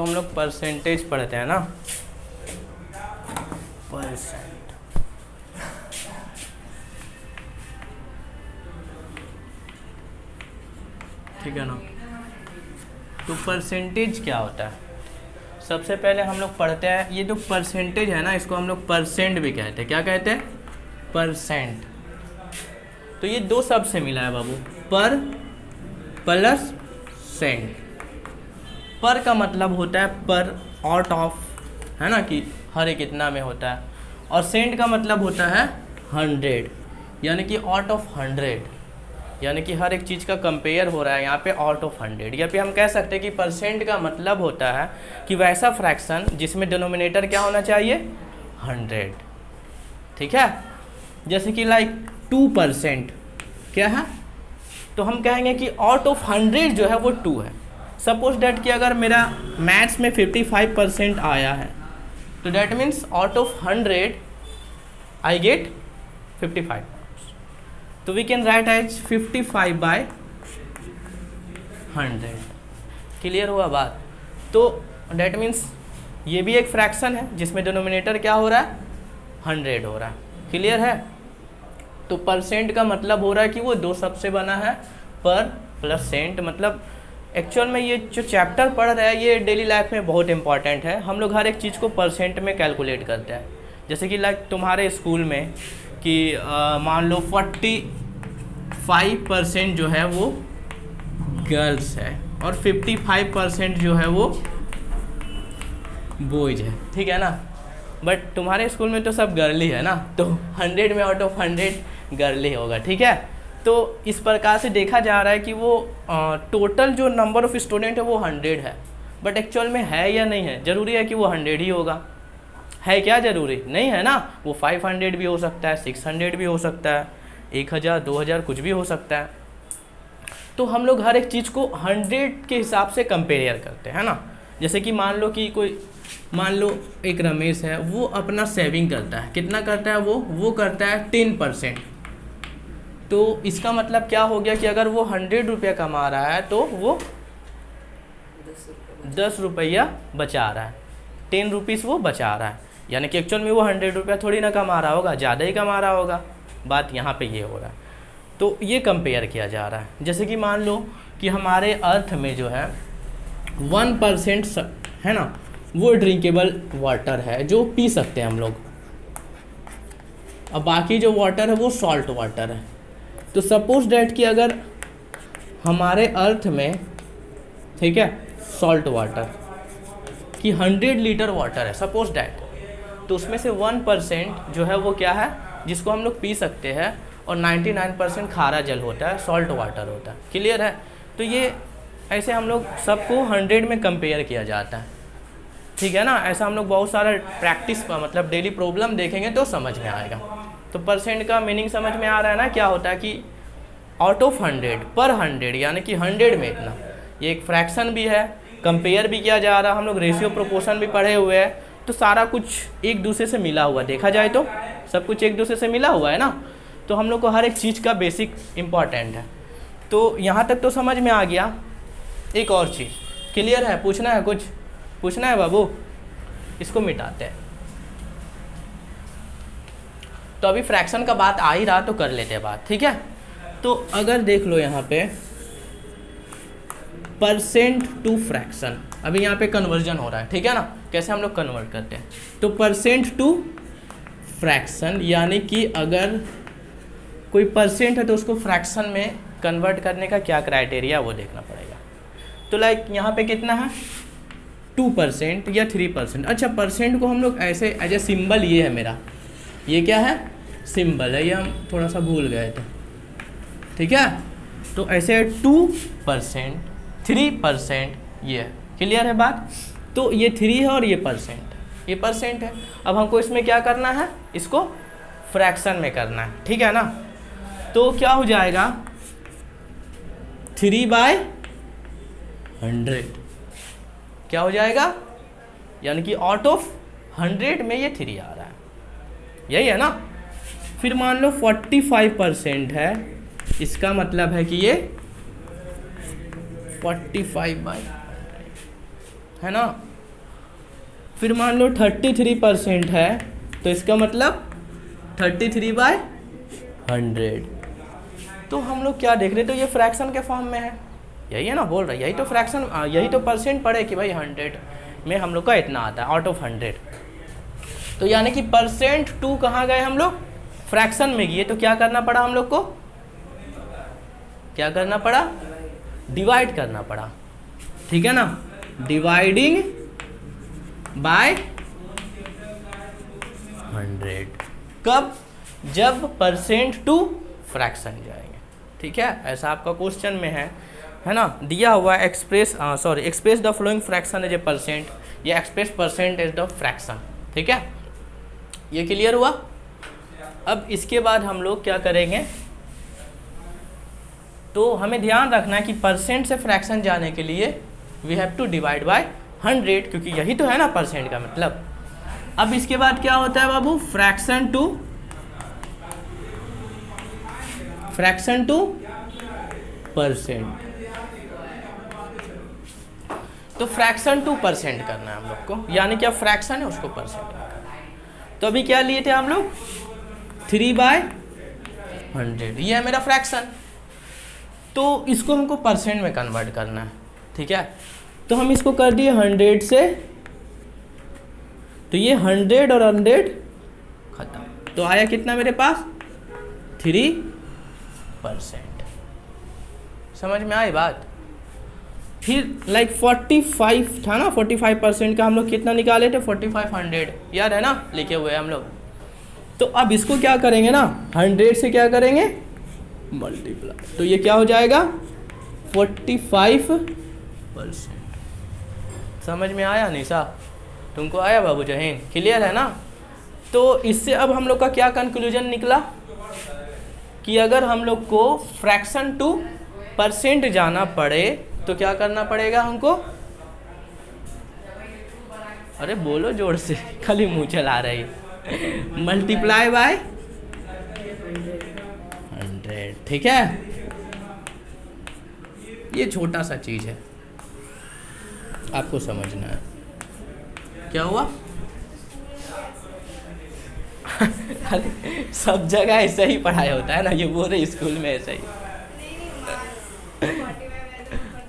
हम लोग परसेंटेज पढ़ते हैं ना, परसेंट। ठीक है ना। तो परसेंटेज क्या होता है, सबसे पहले हम लोग पढ़ते हैं, ये जो परसेंटेज है ना इसको हम लोग परसेंट भी कहते हैं। क्या कहते हैं? परसेंट। तो ये दो शब्द से मिला है बाबू, पर प्लस सेंट। पर का मतलब होता है पर आउट ऑफ, है ना, कि हर एक इतना में होता है, और सेंट का मतलब होता है 100, यानी कि आउट ऑफ 100, यानी कि हर एक चीज़ का कंपेयर हो रहा है यहाँ पे आउट ऑफ 100। या फिर हम कह सकते हैं कि परसेंट का मतलब होता है कि वैसा फ्रैक्शन जिसमें डिनोमिनेटर क्या होना चाहिए? 100। ठीक है, जैसे कि लाइक 2% क्या है, तो हम कहेंगे कि आउट ऑफ 100 जो है वो 2 है। सपोज डैट कि अगर मेरा मैथ्स में 55% आया है, तो that means out of 100 I get 55। तो we can write as 55/100। Clear हुआ बात? तो डैट मीन्स ये भी एक फ्रैक्शन है जिसमें डिनोमिनेटर क्या हो रहा है? 100 हो रहा है। क्लियर है? तो परसेंट का मतलब हो रहा है कि वो दो शब्द से बना है, पर प्लस सेंट। मतलब एक्चुअल में ये जो चैप्टर पढ़ रहा है ये डेली लाइफ में बहुत इंपॉर्टेंट है। हम लोग हर एक चीज़ को परसेंट में कैलकुलेट करते हैं। जैसे कि लाइक तुम्हारे स्कूल में कि मान लो 45% जो है वो गर्ल्स है और 55% जो है वो बॉयज है। ठीक है ना, बट तुम्हारे स्कूल में तो सब गर्ल ही है ना, तो 100 में आउट ऑफ 100 गर्ल ही होगा। ठीक है, तो इस प्रकार से देखा जा रहा है कि वो टोटल जो नंबर ऑफ स्टूडेंट है वो 100 है, बट एक्चुअल में है या नहीं है? ज़रूरी है कि वो 100 ही होगा? है क्या ज़रूरी? नहीं है ना, वो 500 भी हो सकता है, 600 भी हो सकता है, 1000, 2000 कुछ भी हो सकता है। तो हम लोग हर एक चीज़ को 100 के हिसाब से कंपेयर करते हैं ना। जैसे कि मान लो कि मान लो एक रमेश है, वो अपना सेविंग करता है। कितना करता है वो करता है 10%। तो इसका मतलब क्या हो गया कि अगर वो 100 रुपया कमा रहा है तो वो 10 रुपया बचा रहा है, 10 रुपीज़ वो बचा रहा है। यानी कि एक्चुअल में वो 100 रुपया थोड़ी ना कमा रहा होगा, ज़्यादा ही कमा रहा होगा। बात यहाँ पे ये हो रहा है। तो ये कंपेयर किया जा रहा है। जैसे कि मान लो कि हमारे अर्थ में जो है 1% है ना, वो ड्रिंकेबल वाटर है जो पी सकते हैं हम लोग, अब बाकी जो वाटर है वो सॉल्ट वाटर है। तो सपोज डैट कि अगर हमारे अर्थ में, ठीक है, सॉल्ट वाटर कि 100 लीटर वाटर है सपोज डैट, तो उसमें से 1% जो है वो क्या है जिसको हम लोग पी सकते हैं, और 99% खारा जल होता है, सॉल्ट वाटर होता है। क्लियर है? तो ये ऐसे हम लोग सबको 100 में कंपेयर किया जाता है। ठीक है ना, ऐसा हम लोग बहुत सारा प्रैक्टिस मतलब डेली प्रॉब्लम देखेंगे तो समझ में आएगा। तो परसेंट का मीनिंग समझ में आ रहा है ना, क्या होता है कि आउट ऑफ 100 पर 100, यानी कि 100 में इतना। ये एक फ्रैक्शन भी है, कंपेयर भी किया जा रहा है। हम लोग रेशियो प्रोपोर्शन भी पढ़े हुए हैं, तो सारा कुछ एक दूसरे से मिला हुआ, देखा जाए तो सब कुछ एक दूसरे से मिला हुआ है ना। तो हम लोग को हर एक चीज़ का बेसिक इम्पॉर्टेंट है। तो यहाँ तक तो समझ में आ गया। एक और चीज़ क्लियर है? पूछना है? कुछ पूछना है बाबू? इसको मिटाते हैं। तो अभी फ्रैक्शन का बात आ ही रहा तो कर लेते हैं बात। ठीक है, तो अगर देख लो यहाँ पे परसेंट टू फ्रैक्शन, अभी यहाँ पे कन्वर्जन हो रहा है। ठीक है ना, कैसे हम लोग कन्वर्ट करते हैं? तो परसेंट टू फ्रैक्शन, यानी कि अगर कोई परसेंट है तो उसको फ्रैक्शन में कन्वर्ट करने का क्या क्राइटेरिया वो देखना पड़ेगा। तो लाइक यहाँ पे कितना है 2% या 3%। अच्छा, परसेंट को हम लोग ऐसे एज ए सिंबल, ये है मेरा, ये क्या है? सिंबल है, ये हम थोड़ा सा भूल गए थे। ठीक है, तो ऐसे 2%, 3% ये है। क्लियर है बात? तो ये 3 है और ये परसेंट, ये परसेंट है। अब हमको इसमें क्या करना है? इसको फ्रैक्शन में करना है। ठीक है ना, तो क्या हो जाएगा 3/100 क्या हो जाएगा? यानी कि आउट ऑफ 100 में ये 3 आ रहा है, यही है ना। फिर मान लो 45% है, इसका मतलब है कि ये 45/100 है ना, फिर मान लो 33% है, तो इसका मतलब 33/100। तो हम लोग क्या देख रहे, तो ये फ्रैक्शन के फॉर्म में है, यही है ना बोल रहा है, यही तो फ्रैक्शन, यही तो परसेंट पड़े कि भाई 100 में हम लोग का इतना आता है आउट ऑफ 100। तो यानी कि %2 कहाँ गए हम लोग, फ्रैक्शन में गए, तो क्या करना पड़ा हम लोग को, क्या करना पड़ा, डिवाइड करना पड़ा, ठीक है ना, डिवाइडिंग बाय 100। कब, जब %2 फ्रैक्शन जाएंगे, ठीक है, ऐसा आपका क्वेश्चन में है ना, दिया हुआ है express the following fraction as a percent, या express percent as the fraction, ठीक है, ये क्लियर हुआ। अब इसके बाद हम लोग क्या करेंगे, तो हमें ध्यान रखना है कि परसेंट से फ्रैक्शन जाने के लिए we have to divide by 100, क्योंकि यही तो है ना परसेंट का मतलब। अब इसके बाद क्या होता है बाबू, फ्रैक्शन टू परसेंट। तो फ्रैक्शन टू परसेंट करना है हम लोग को, यानी क्या फ्रैक्शन है उसको परसेंट में करना है। तो अभी क्या लिए थे हम लोग, 3/100, ये है मेरा फ्रैक्शन, तो इसको हमको परसेंट में कन्वर्ट करना है, ठीक है। तो हम इसको कर दिए 100 से, तो ये 100 और 100 खत्म, तो आया कितना मेरे पास 3%। समझ में आई बात। फिर 45 था ना, 45% का हम लोग कितना निकाले थे, 4500, याद है ना, लिखे हुए हम लोग। तो अब इसको क्या करेंगे ना, 100 से क्या करेंगे मल्टीप्लाई, तो ये क्या हो जाएगा 45%। समझ में आया निशा, तुमको आया बाबू जहीन, क्लियर है ना। तो इससे अब हम लोग का क्या कंक्लूजन निकला कि अगर हम लोग को फ्रैक्शन टू परसेंट जाना पड़े तो क्या करना पड़ेगा हमको, अरे बोलो जोर से, खाली मुंह चला रही, मल्टीप्लाई बाय 100, ठीक है। ये छोटा सा चीज है, आपको समझना है। क्या हुआ सब जगह ऐसा ही पढ़ाया होता है ना, ये बोल स्कूल में ऐसा ही।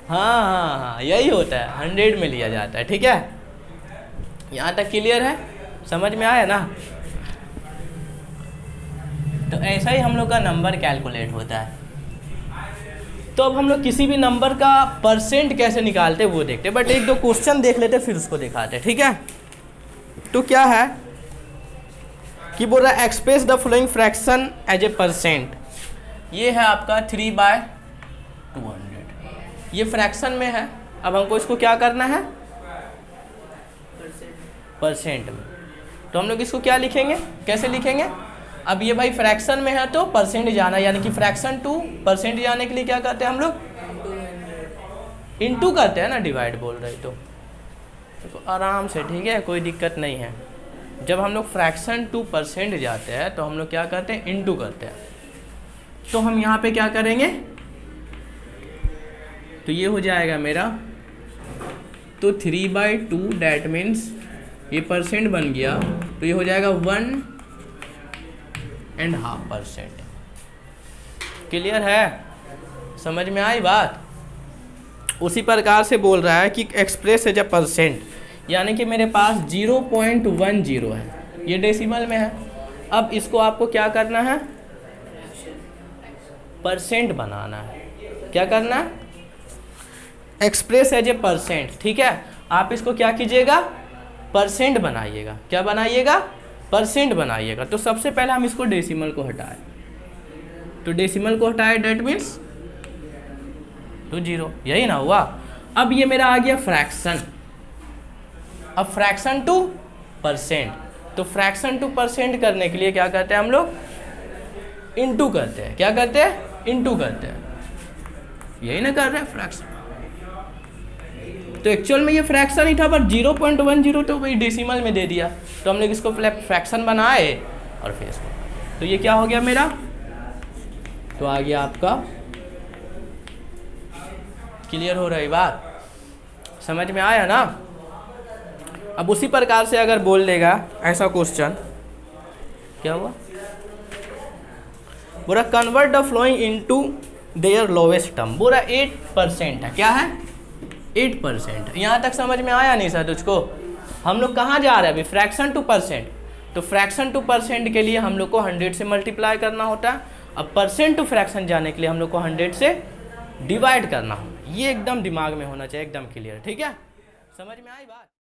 हाँ, यही होता है, 100 में लिया जाता है, ठीक है। यहाँ तक क्लियर है, समझ में आया ना। तो ऐसा ही हम लोग का नंबर कैलकुलेट होता है। तो अब हम लोग किसी भी नंबर का परसेंट कैसे निकालते वो देखते, बट एक दो क्वेश्चन देख लेते फिर उसको दिखाते, ठीक है। तो क्या है कि बोल रहा है express the following fraction as a percent. ये है आपका 3/200, ये फ्रैक्शन में है। अब हमको इसको क्या करना है परसेंट में, तो हम लोग इसको क्या लिखेंगे, कैसे लिखेंगे। अब ये भाई फ्रैक्शन में है तो परसेंट जाना, यानी कि फ्रैक्शन टू परसेंट जाने के लिए क्या करते हैं हम लोग, इनटू करते हैं ना, डिवाइड बोल रहे तो आराम से, ठीक है, कोई दिक्कत नहीं है। जब हम लोग फ्रैक्शन टू परसेंट जाते हैं तो हम लोग क्या करते हैं, इनटू करते हैं। तो हम यहाँ पे क्या करेंगे, तो ये हो जाएगा मेरा, तो 3/2 डैट मीन्स ये परसेंट बन गया, तो ये हो जाएगा 1.5%। क्लियर है, समझ में आई बात। उसी प्रकार से बोल रहा है कि एक्सप्रेस एज ए परसेंट, यानी कि मेरे पास 0.10 है, ये डेसिमल में है। अब इसको आपको क्या करना है, परसेंट बनाना है। क्या करना है, एक्सप्रेस एज ए परसेंट, ठीक है। आप इसको क्या कीजिएगा, परसेंट बनाइएगा। क्या बनाइएगा, परसेंट बनाइएगा। तो सबसे पहले हम इसको डेसिमल को हटाएं, तो डेसिमल को हटाए डेट मीन्स तो 0, यही ना हुआ। अब ये मेरा आ गया फ्रैक्शन। अब फ्रैक्शन टू परसेंट, तो फ्रैक्शन टू परसेंट करने के लिए क्या करते हैं हम लोग, इनटू करते हैं। क्या करते हैं, इनटू करते हैं, यही ना कर रहे हैं फ्रैक्शन। तो एक्चुअल में ये फ्रैक्शन ही था, पर 0.10 तो भाई डेसिमल में दे दिया, तो हम लोग इसको फ्रैक्शन बनाए और फिर इसको, तो ये क्या हो गया मेरा, तो आ गया आपका। क्लियर हो रही बात, समझ में आया ना। अब उसी प्रकार से अगर बोल देगा ऐसा क्वेश्चन, क्या हुआ, बोला convert the flowing into their lowest term, बोला 8% है, क्या है 8%। यहाँ तक समझ में आया नहीं सर तुझको? हम लोग कहाँ जा रहे हैं अभी, फ्रैक्शन टू परसेंट, तो फ्रैक्शन टू परसेंट के लिए हम लोग को 100 से मल्टीप्लाई करना होता है, अब परसेंट टू फ्रैक्शन जाने के लिए हम लोग को 100 से डिवाइड करना होगा। ये एकदम दिमाग में होना चाहिए, एकदम क्लियर, ठीक है, समझ में आई बात?